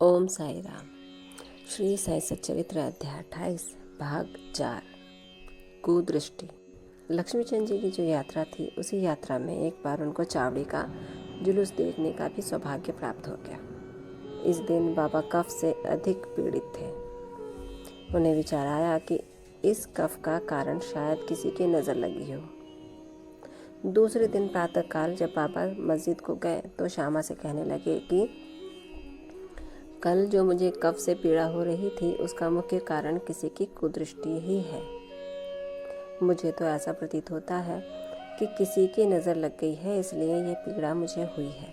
ओम साई राम। श्री साई सच्चरित्र अध्याय 28 भाग 4 कुदृष्टि। लक्ष्मीचंद जी की जो यात्रा थी, उसी यात्रा में एक बार उनको चावड़ी का जुलूस देखने का भी सौभाग्य प्राप्त हो गया। इस दिन बाबा कफ से अधिक पीड़ित थे। उन्हें विचार आया कि इस कफ का कारण शायद किसी की नज़र लगी हो। दूसरे दिन प्रातःकाल जब बाबा मस्जिद को गए तो श्यामा से कहने लगे कि कल जो मुझे कफ से पीड़ा हो रही थी, उसका मुख्य कारण किसी की कुदृष्टि ही है। मुझे तो ऐसा प्रतीत होता है कि किसी की नज़र लग गई है, इसलिए ये पीड़ा मुझे हुई है।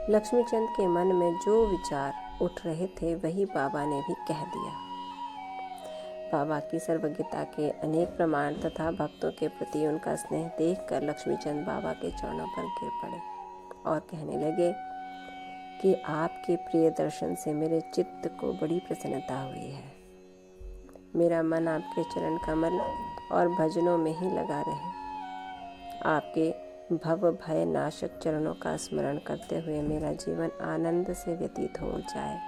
लक्ष्मीचंद के मन में जो विचार उठ रहे थे, वही बाबा ने भी कह दिया। बाबा की सर्वज्ञता के अनेक प्रमाण तथा भक्तों के प्रति उनका स्नेह देखकर लक्ष्मीचंद बाबा के चरणों पर गिर पड़े और कहने लगे कि आपके प्रिय दर्शन से मेरे चित्त को बड़ी प्रसन्नता हुई है। मेरा मन आपके चरण कमल और भजनों में ही लगा रहे। आपके भव भय नाशक चरणों का स्मरण करते हुए मेरा जीवन आनंद से व्यतीत हो जाए,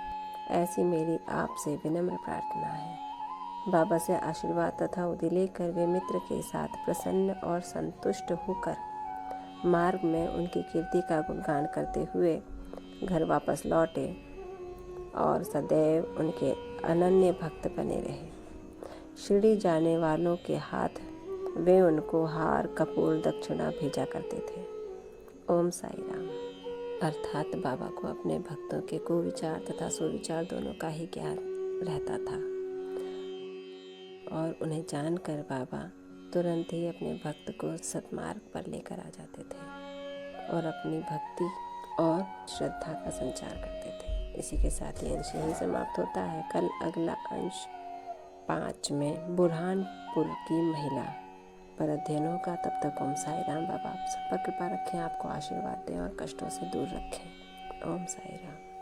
ऐसी मेरी आपसे विनम्र प्रार्थना है। बाबा से आशीर्वाद तथा उदी लेकर वे मित्र के साथ प्रसन्न और संतुष्ट होकर मार्ग में उनकी कीर्ति का गुणगान करते हुए घर वापस लौटे और सदैव उनके अनन्य भक्त बने रहे। शिरडी जाने वालों के हाथ वे उनको हार कपूर दक्षिणा भेजा करते थे। ओम साई राम। अर्थात बाबा को अपने भक्तों के कुविचार तथा सुविचार दोनों का ही ज्ञान रहता था और उन्हें जानकर बाबा तुरंत ही अपने भक्त को सत्मार्ग पर लेकर आ जाते थे और अपनी भक्ति और श्रद्धा का संचार करते थे। इसी के साथ ये अंश यही समाप्त होता है। कल अगला अंश 5 में बुरहानपुर की महिला पर अध्ययन होगा। तब तक ओम साई राम। बाबा आप सब पर कृपा रखें, आपको आशीर्वाद दें और कष्टों से दूर रखें। ओम साई राम।